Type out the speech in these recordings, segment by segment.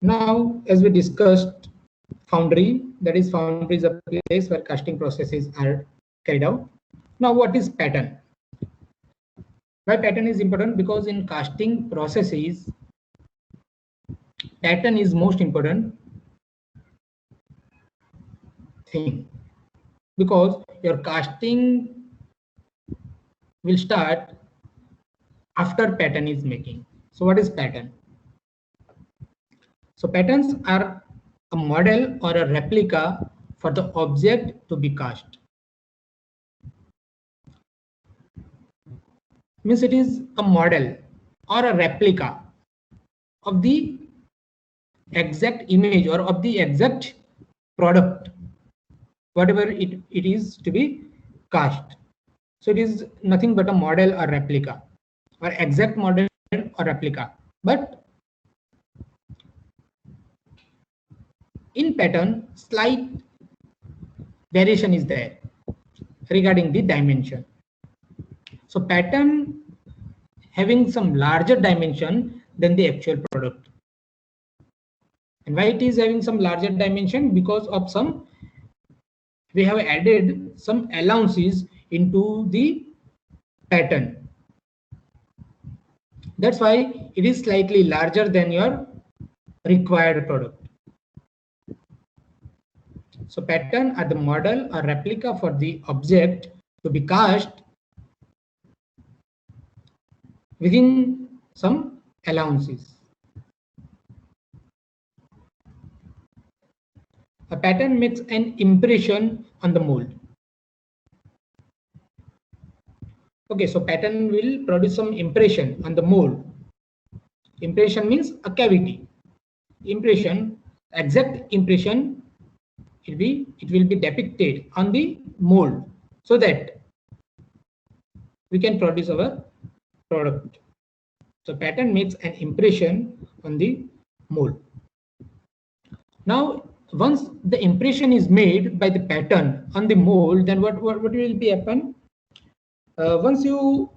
Now, as we discussed, foundry, that is foundry is a place where casting processes are carried out. Now, what is pattern? Why pattern is important? Because in casting processes, pattern is most important thing, because your casting will start after pattern is making. So what is pattern? So patterns are a model or a replica for the object to be cast. Means it is a model or a replica of the exact image or of the exact product, whatever it is to be cast. So it is nothing but a model or replica or exact model or replica. But in pattern, slight variation is there regarding the dimension. So pattern having some larger dimension than the actual product. And why it is having some larger dimension? Because of some, we have added some allowances into the pattern. That's why it is slightly larger than your required product. So pattern are the model or replica for the object to be cast within some allowances. A pattern makes an impression on the mold. Okay, so pattern will produce some impression on the mold. Impression means a cavity. Impression, exact impression, it will be depicted on the mold so that we can produce our product. So pattern makes an impression on the mold. Now, once the impression is made by the pattern on the mold, then what will be happen? Once you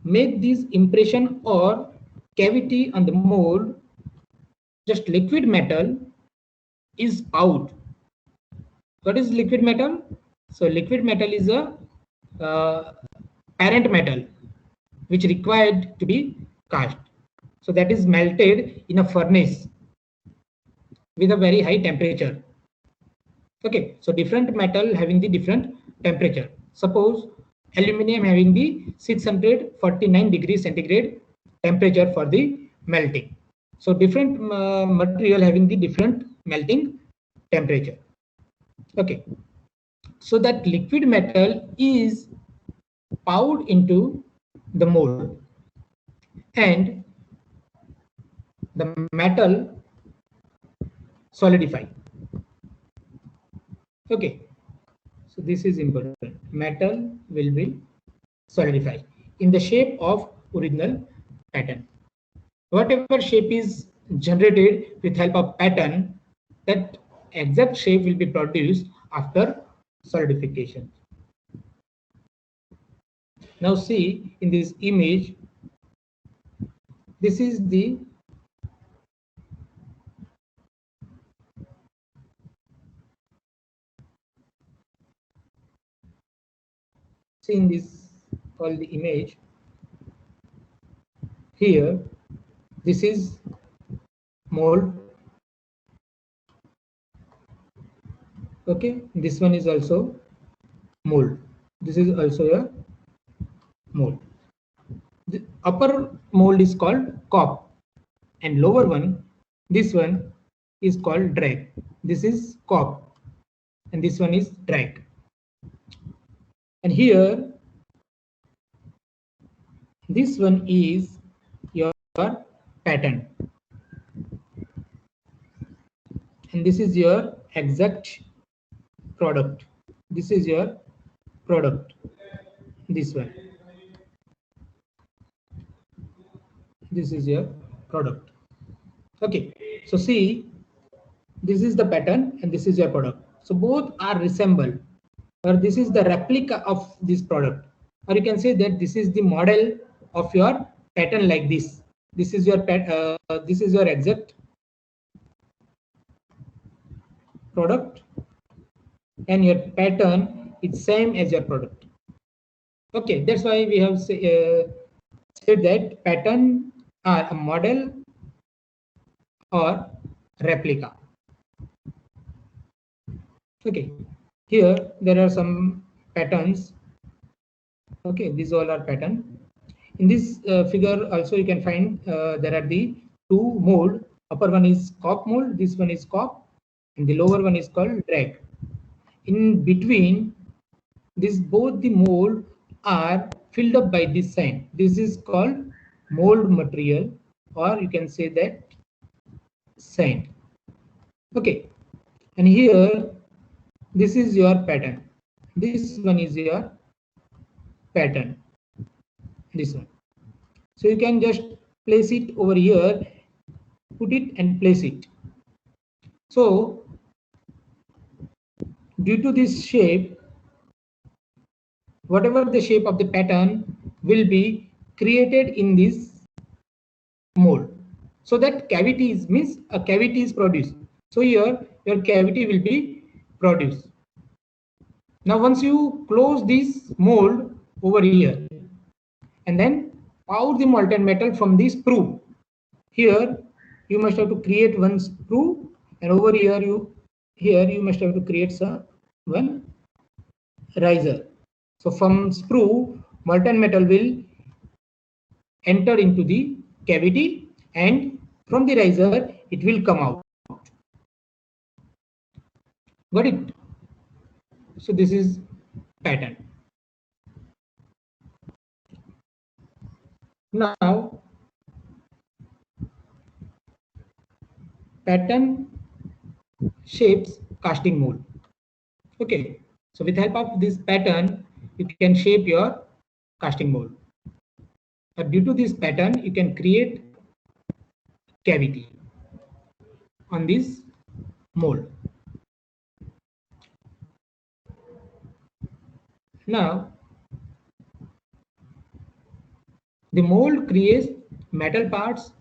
make this impression or cavity on the mold, just liquid metal is poured. What is liquid metal? So liquid metal is a parent metal which required to be cast. So that is melted in a furnace with a very high temperature. Okay, so different metal having the different temperature. Suppose aluminum having the 649 degrees centigrade temperature for the melting. So different material having the different melting temperature. Okay, so that liquid metal is poured into the mold and the metal solidify. Okay, so this is important. Metal will be solidified in the shape of original pattern. Whatever shape is generated with help of pattern, that exact shape will be produced after solidification. Now see in this image, this is the see in this all the image here. This is mold. Okay, this one is also mold. This is also a mold. The upper mold is called cop and lower one, this one is called drag. This is cop and this one is drag. And here this one is your pattern and this is your exact product. This is your product. This one, this is your product. Okay, so see, this is the pattern and this is your product. So both are resembled, or this is the replica of this product, or you can say that this is the model of your pattern like this. this is your this is your exact product, and your pattern is same as your product. Okay, that's why we have said that pattern are a model or replica. Okay, here there are some patterns. Okay, these all are pattern. In this figure also you can find there are the two mold. Upper one is cop mold, this one is cop, and the lower one is called drag. In between, this both the mold are filled up by this sign. This is called mold material, or you can say that sign. Okay, and here this is your pattern. This one is your pattern. This one. So you can just place it over here, put it and place it. So due to this shape, whatever the shape of the pattern will be created in this mold. So that cavities means a cavity is produced. So here your cavity will be produced. Now once you close this mold over here and then pour the molten metal from this sprue, here you must have to create one sprue, and over here you must have to create one riser. So from sprue, molten metal will enter into the cavity, and from the riser it will come out. Got it? So this is pattern. Now pattern shapes casting mold. Okay, so with help of this pattern you can shape your casting mold. But due to this pattern you can create cavity on this mold. Now the mold creates metal parts,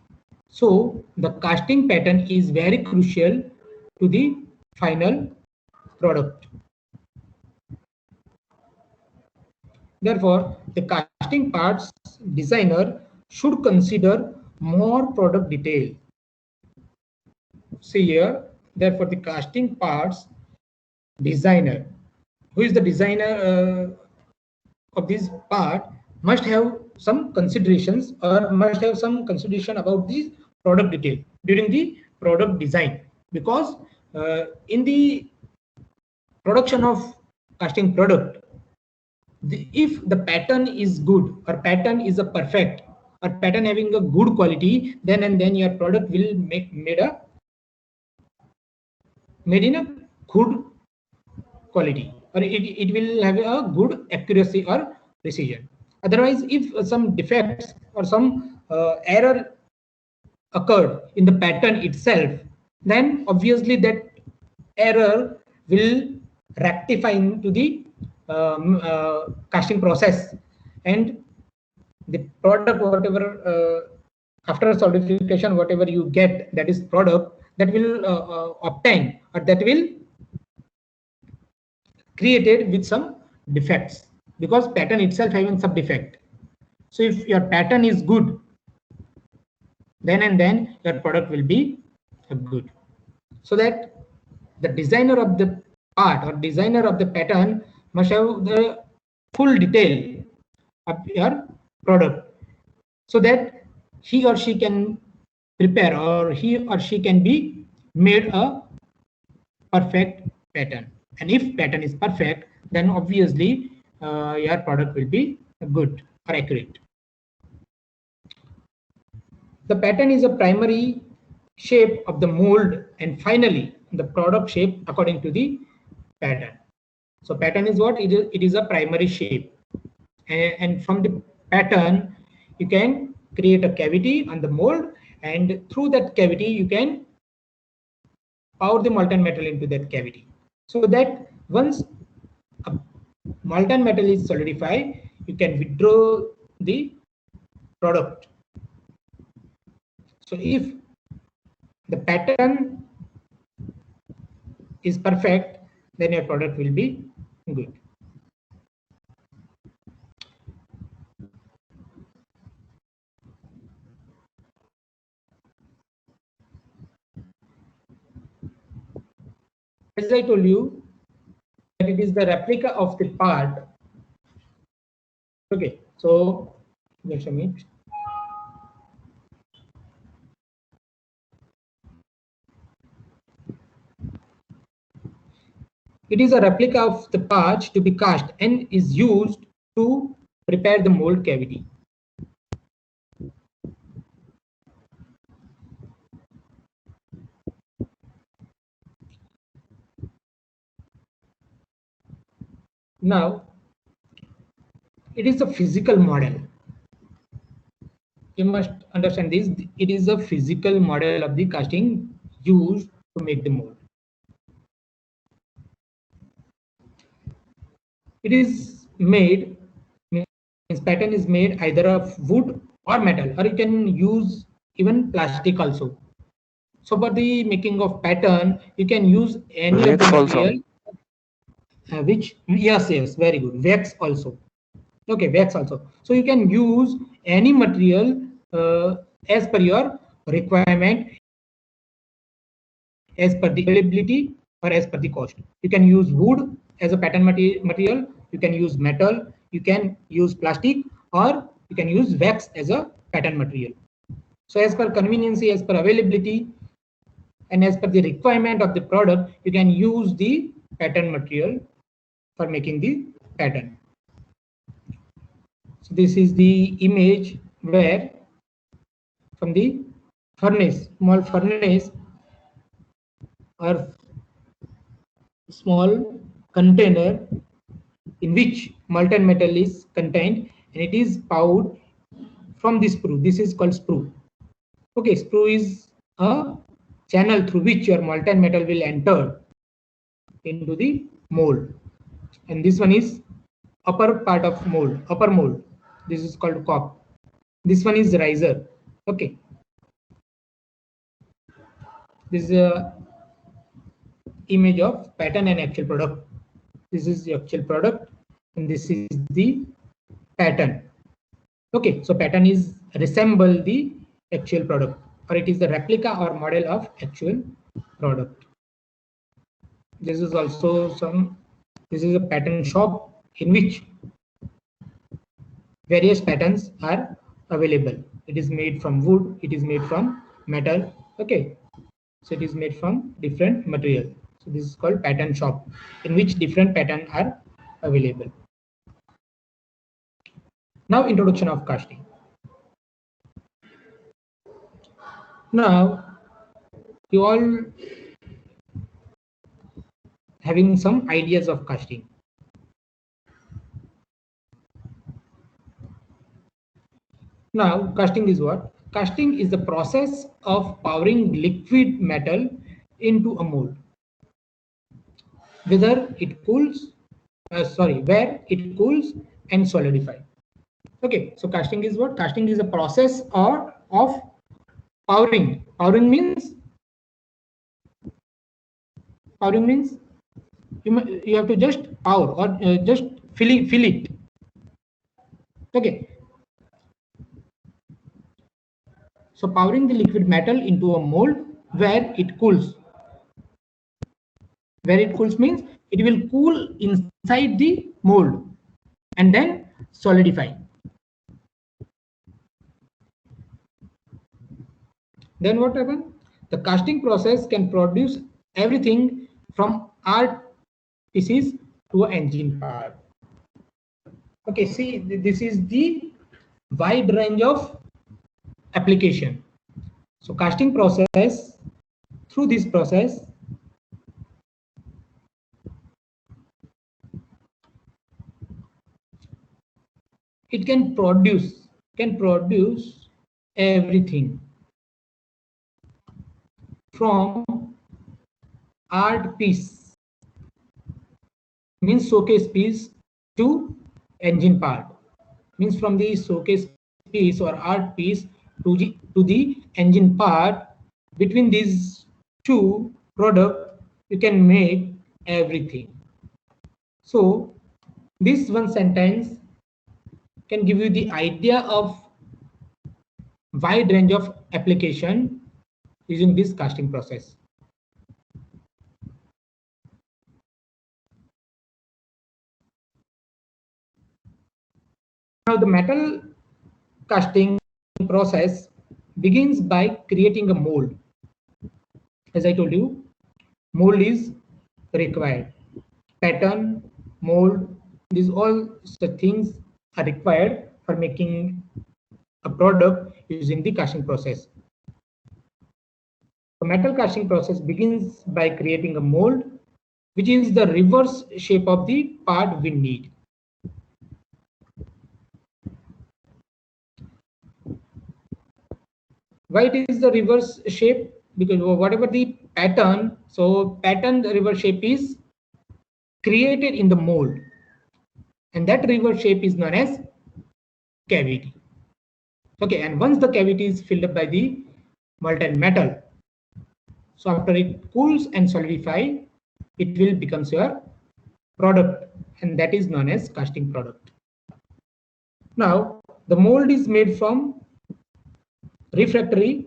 so the casting pattern is very crucial to the final product. Therefore, the casting parts designer should consider more product detail. See here, therefore the casting parts designer, who is the designer of this part, must have some considerations or must have some consideration about the product detail during the product design, because in the production of casting product, if the pattern is good or pattern is a perfect or pattern having a good quality, then and then your product will made in a good quality, or it will have a good accuracy or precision. Otherwise, if some defects or some error occurred in the pattern itself, then obviously that error will rectify into the casting process, and the product, whatever after solidification, whatever you get, that is product that will obtain or that will created with some defects, because pattern itself having some defect. So if your pattern is good, then and then your product will be good. So that the designer of the part or designer of the pattern must have the full detail of your product, so that he or she can prepare or he or she can be made a perfect pattern. And if pattern is perfect, then obviously your product will be good or accurate. The pattern is a primary shape of the mold, and finally the product shape according to the pattern. So pattern is what? It is a primary shape, and from the pattern you can create a cavity on the mold, and through that cavity you can pour the molten metal into that cavity, so that once a molten metal is solidified, you can withdraw the product So if the pattern is perfect, then your product will be good. As I told you, that it is the replica of the part. Okay, so just a minute. It is a replica of the part to be cast and is used to prepare the mold cavity. Now, it is a physical model. You must understand this. It is a physical model of the casting used to make the mold. It is made, means pattern is made either of wood or metal, or you can use even plastic also. So for the making of pattern, you can use any of the Wax also. material, which, yes, very good. Wax also. Okay, wax also. So you can use any material as per your requirement, as per the availability or as per the cost. You can use wood as a pattern material, you can use metal, you can use plastic, or you can use wax as a pattern material. So as per convenience, as per availability, and as per the requirement of the product, you can use the pattern material for making the pattern. So this is the image where from the furnace, small furnace or small container in which molten metal is contained, and it is poured from the sprue. This is called sprue. Okay, sprue is a channel through which your molten metal will enter into the mold, and this one is upper part of mold, upper mold. This is called cock. This one is riser. Okay, this is a image of pattern and actual product. This is the actual product, and this is the pattern. Okay, so pattern is resemble the actual product, or it is the replica or model of actual product. This is also some. This is a pattern shop in which various patterns are available. It is made from wood. It is made from metal. Okay, so it is made from different material. So this is called pattern shop, in which different patterns are available. Now introduction of casting. Now you all having some ideas of casting. Now casting is what? Casting is the process of powering liquid metal into a mold. Whether it cools, where it cools and solidify. Okay, so casting is what? Casting is a process of powering. Powering means you have to just pour or just fill it. Okay, so powering the liquid metal into a mold where it cools. Where it cools means it will cool inside the mold and then solidify. Then what happens? The casting process can produce everything from art pieces to an engine part. Okay, see, this is the wide range of application. So casting process, through this process, it can produce everything from art piece, means showcase piece, to engine part, means from the showcase piece or art piece to the engine part. Between these two products, you can make everything. So this one sentence can give you the idea of wide range of application using this casting process. Now the metal casting process begins by creating a mold. As I told you, mold is required. Pattern, mold, these all the things are required for making a product using the casting process. The metal casting process begins by creating a mold, which is the reverse shape of the part we need. Why it is the reverse shape? Because whatever the pattern, so pattern the reverse shape is created in the mold, and that reverse shape is known as cavity. Okay, and once the cavity is filled up by the molten metal, so after it cools and solidify, it will becomes your product, and that is known as casting product. Now the mold is made from refractory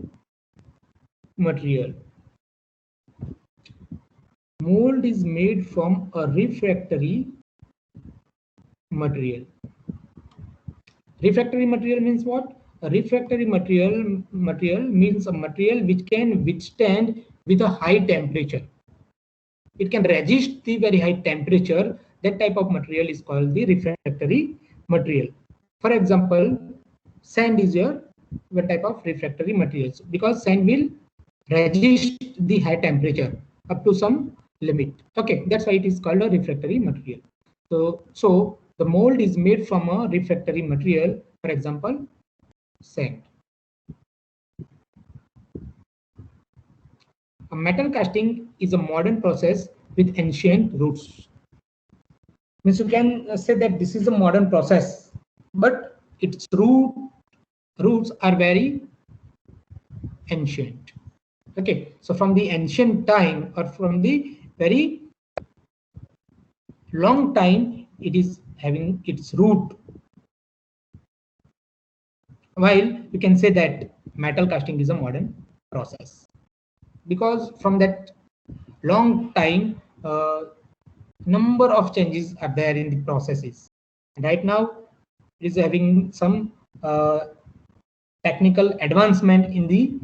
material. Mold is made from a refractory material. Refractory material means what? A refractory material means a material which can withstand with a high temperature. It can resist the very high temperature. That type of material is called the refractory material. For example, sand is your type of refractory materials, because sand will resist the high temperature up to some limit. Okay, that's why it is called a refractory material. So the mold is made from a refractory material, for example, sand. A metal casting is a modern process with ancient roots. Means you can say that this is a modern process, but its roots are very ancient. Okay, so from the ancient time, or from the very long time, it is having its root. While you can say that metal casting is a modern process, because from that long time, number of changes are there in the processes. Right now, it is having some technical advancement in the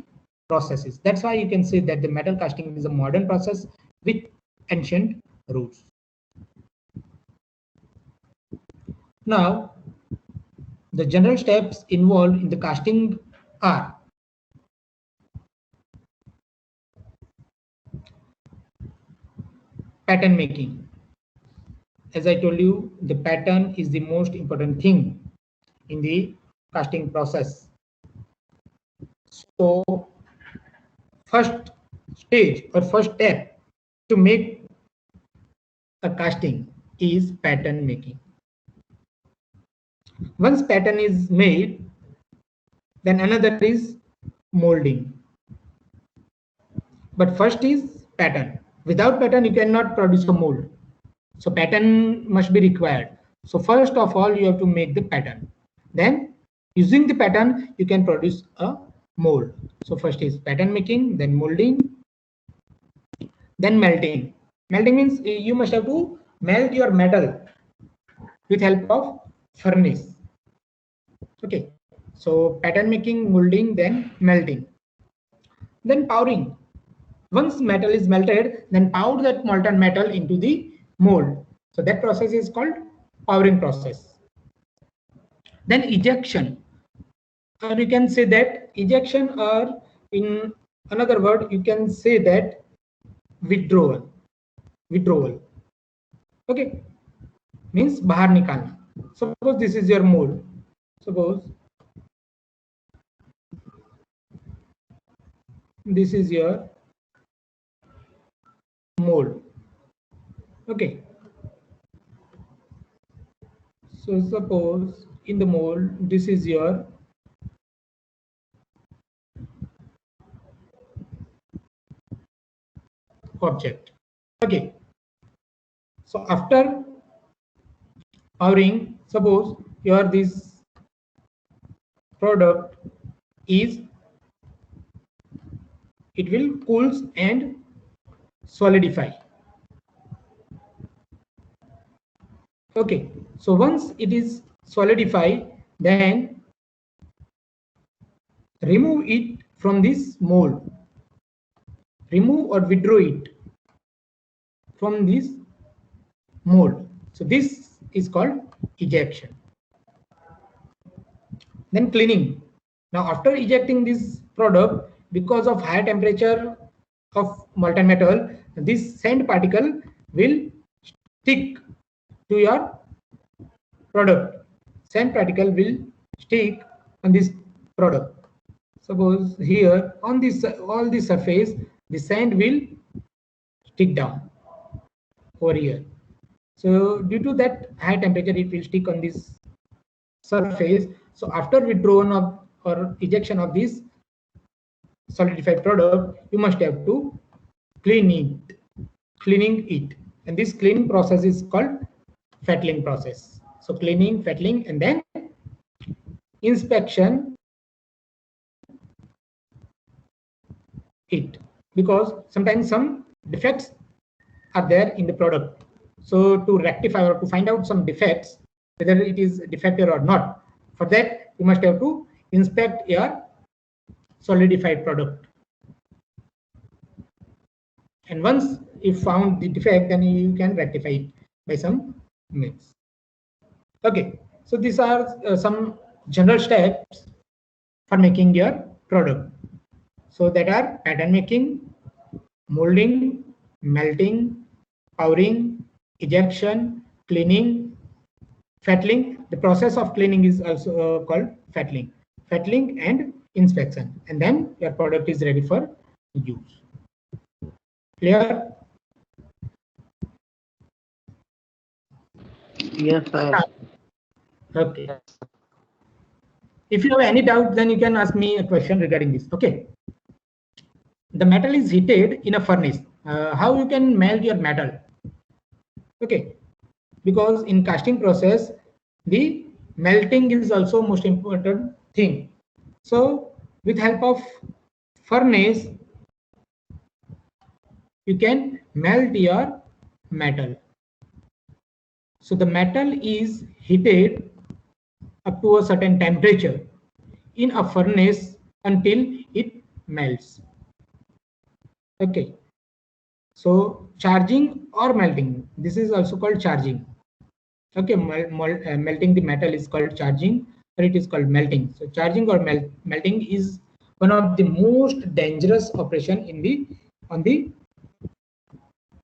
processes. That's why you can say that the metal casting is a modern process with ancient roots. Now, the general steps involved in the casting are: pattern making. As I told you, the pattern is the most important thing in the casting process. So, first stage or first step to make a casting is pattern making. Once pattern is made, then another is molding. But first is pattern. Without pattern, you cannot produce a mold. So pattern must be required. So first of all, you have to make the pattern. Then using the pattern, you can produce a mold. So first is pattern making, then molding, then melting. Melting means you must have to melt your metal with help of furnace. Okay. So pattern making, molding, then melting. Then powering. Once metal is melted, then pour that molten metal into the mold. So that process is called powering process. Then ejection, or you can say that ejection, or in another word, you can say that withdrawal. Withdrawal. Okay, means bahar nikalna. Suppose this is your mold. Suppose this is your mold. Okay. So suppose in the mold, this is your object. Okay, so after powering, suppose your this product is, it will cools and solidify. Okay, so once it is solidify, then remove it from this mold, remove or withdraw it from this mold. So this is called ejection. Then cleaning. Now after ejecting this product, because of higher temperature of molten metal, this sand particle will stick to your product. Sand particle will stick on this product. Suppose here on this all the surface, the sand will stick down over here. So due to that high temperature, it will stick on this surface. So after withdrawal of or ejection of this solidified product, you must have to cleaning it, and this cleaning process is called fettling process. So cleaning, fettling, and then inspection it, because sometimes some defects are there in the product. So to rectify or to find out some defects, whether it is defective or not, for that you must have to inspect your solidified product. And once you found the defect, then you can rectify it by some means. Okay, so these are some general steps for making your product. So that are pattern making, molding, melting, powering, ejection, cleaning, fettling. The process of cleaning is also called fettling and inspection, and then your product is ready for use. Clear? Yes, sir. Okay. If you have any doubt, then you can ask me a question regarding this. Okay. The metal is heated in a furnace. How you can melt your metal? Okay, because in casting process, the melting is also most important thing. So with help of furnace, you can melt your metal. So the metal is heated up to a certain temperature in a furnace until it melts. Okay, so charging or melting, this is also called charging. Okay, melting the metal is called charging, or it is called melting. So charging or melting is one of the most dangerous operation in the on the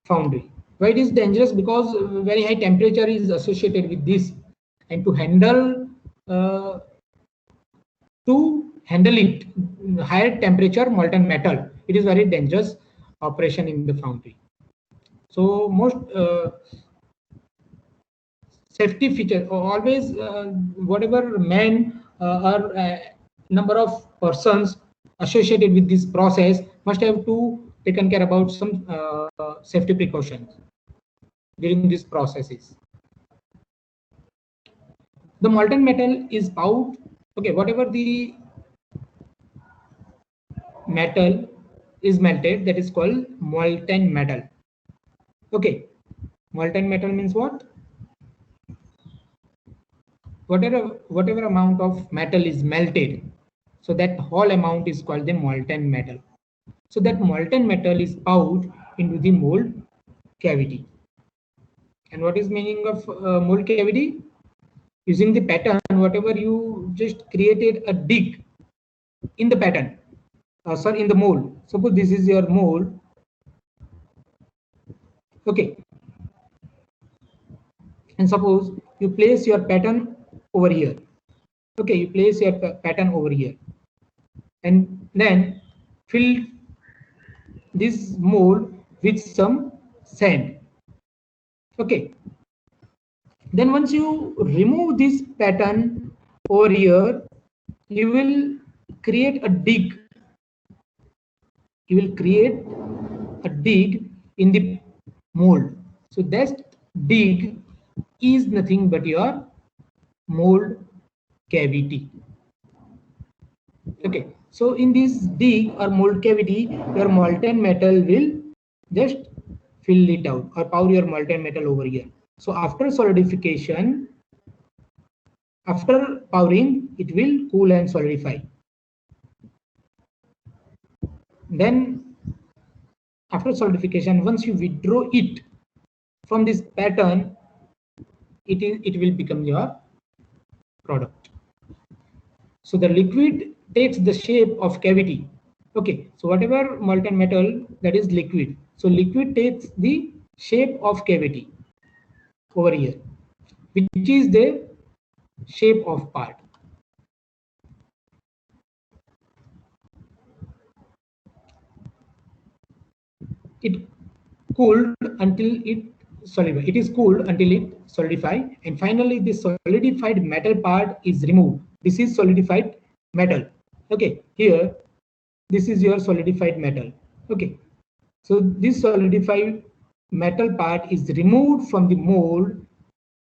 foundry. Why it is dangerous? Because very high temperature is associated with this, and to handle it, higher temperature molten metal, it is very dangerous operation in the foundry. So most safety feature always, whatever men or number of persons associated with this process must have to taken care about some safety precautions during these processes. The molten metal is powdered. Okay, whatever the metal is melted, that is called molten metal. Okay, molten metal means what? Whatever amount of metal is melted, so that whole amount is called the molten metal. So that molten metal is poured into the mold cavity. And what is meaning of mold cavity? Using the pattern, whatever you just created a dig in the pattern, in the mold. Suppose this is your mold. Okay, and suppose you place your pattern over here. Okay, you place your pattern over here, and then fill this mold with some sand. Okay, then once you remove this pattern over here, you will create a dig. You will create a dig in the mold. So that dig is nothing but your mold cavity. Okay, so in this dig or mold cavity, your molten metal will just fill it out or pour your molten metal over here. So after solidification, after pouring, it will cool and solidify. Then after solidification, once you withdraw it from this pattern, it will become your product. So the liquid takes the shape of cavity. Okay, so whatever molten metal, that is liquid. So liquid takes the shape of cavity over here, which is the shape of part. It cooled until it solidified. It is cooled until it solidifies, and finally the solidified metal part is removed. This is solidified metal. Okay, here this is your solidified metal. Okay, so this solidified metal part is removed from the mold.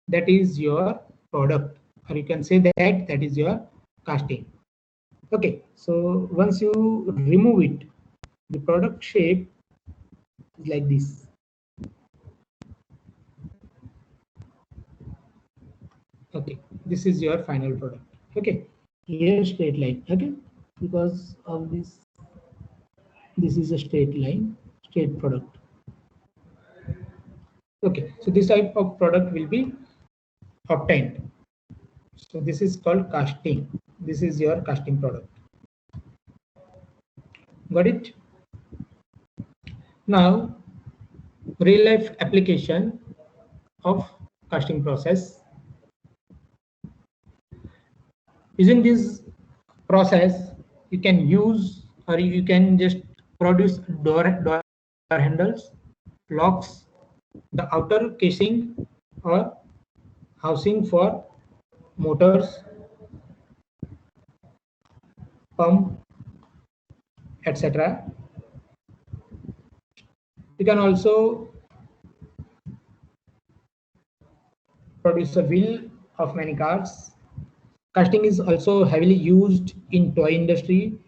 That is your product, or you can say that is your casting. Okay, so once you remove it, the product shape is like this. Okay, this is your final product. Okay, here straight line. Okay, because of this is a straight line, straight product. Okay, so this type of product will be obtained. So this is called casting. This is your casting product. Got it? Now, real life application of casting process. Using this process, you can use or you can just produce door handles, locks, the outer casing or housing for motors, pump, etc. You can also produce a wheel of many cars. Casting is also heavily used in toy industry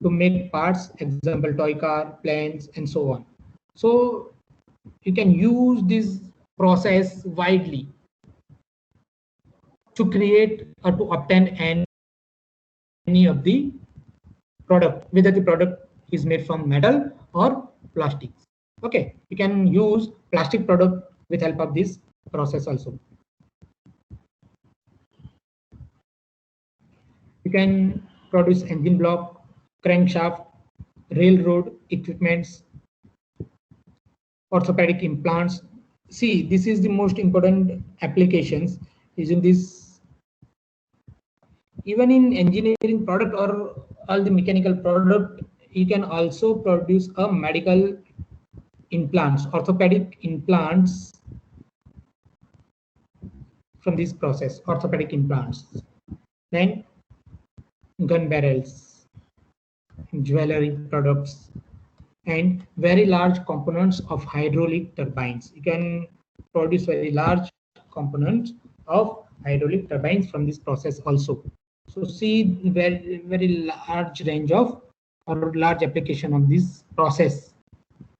to make parts, example toy car, planes, and so on. So you can use this process widely to create or to obtain any of the product, whether the product is made from metal or plastics. Okay, you can use plastic product with help of this process also. You can produce engine block, crankshaft, railroad equipments, orthopedic implants. See, this is the most important applications using this. Even in engineering product or all the mechanical product, you can also produce a medical implants, orthopedic implants from this process, orthopedic implants. Then gun barrels, jewelry products, and very large components of hydraulic turbines. You can produce very large components of hydraulic turbines from this process also. So see, very large range of or large application of this process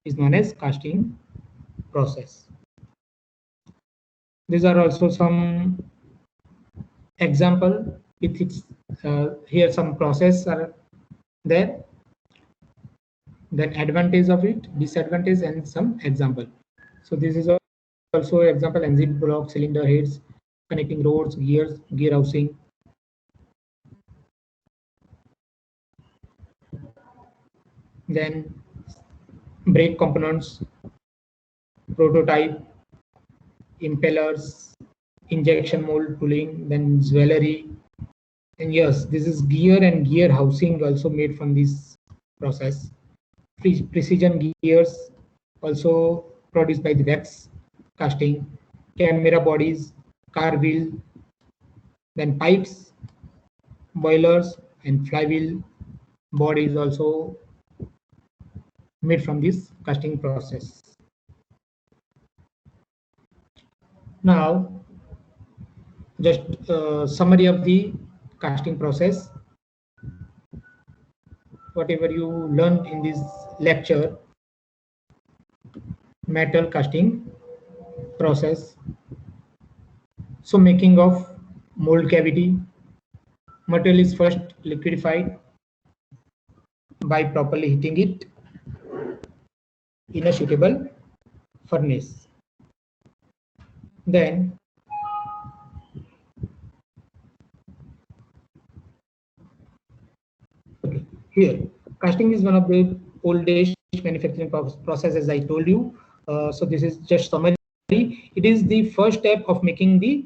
is known as casting process. These are also some example. With its here some process are there. Then advantage of it, disadvantage, and some example. So this is also example: engine block, cylinder heads, connecting rods, gears, gear housing. Then brake components, prototype, impellers, injection mold tooling, then jewelry. And yes, this is gear and gear housing also made from this process. Precision gears also produced by the wax casting, camera bodies, car wheel, then pipes, boilers, and flywheel bodies also made from this casting process. Now, just summary of the casting process. Whatever you learned in this lecture, metal casting process. So making of mold cavity, material is first liquefied by properly heating it in a suitable furnace. Then here, casting is one of the oldest manufacturing process, as I told you. So this is just summary. It is the first step of making the.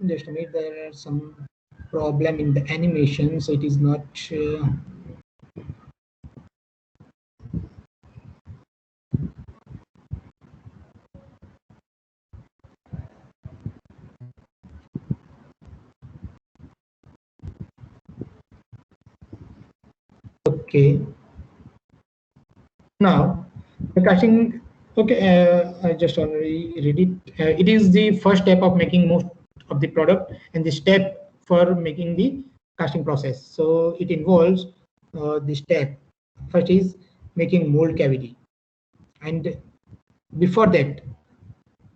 Just a minute, there are some problem in the animation, so it is not. Okay. Now the casting. Okay, I just already read it. It is the first step of making most of the product and the step for making the casting process. So it involves the step. First is making mold cavity, and before that,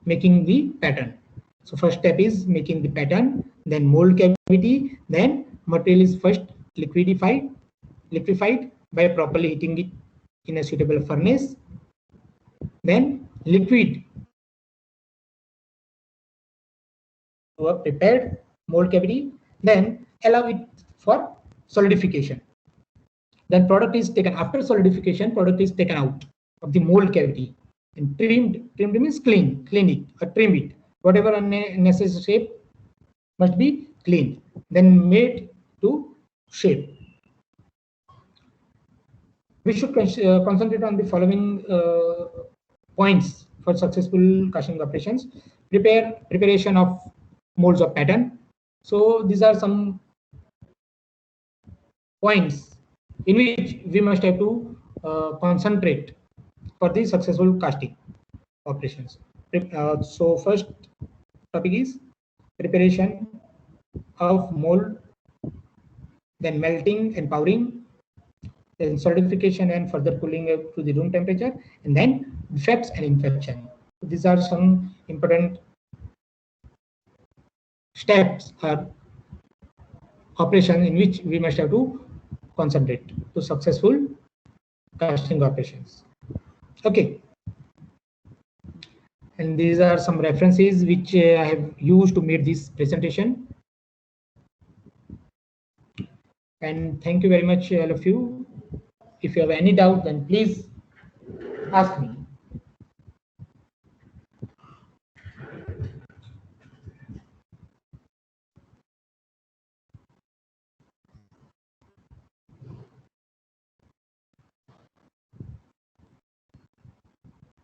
making the pattern. So first step is making the pattern, then mold cavity, then material is first liquefied by properly heating it in a suitable furnace, then liquid to a prepared mold cavity, then allow it for solidification. Then product is taken after solidification, product is taken out of the mold cavity and trimmed. Trimmed means clean it or trim it. Whatever unnecessary shape must be cleaned, then made to shape. We should concentrate on the following points for successful casting operations. Preparation of molds of pattern. So these are some points in which we must have to concentrate for the successful casting operations. So first topic is preparation of mold, then melting and powdering, then solidification and further cooling up to the room temperature, and then defects and infection. These are some important steps or operations in which we must have to concentrate to successful casting operations. Okay. And these are some references which I have used to make this presentation. And thank you very much, all of you. If you have any doubt, then please ask me.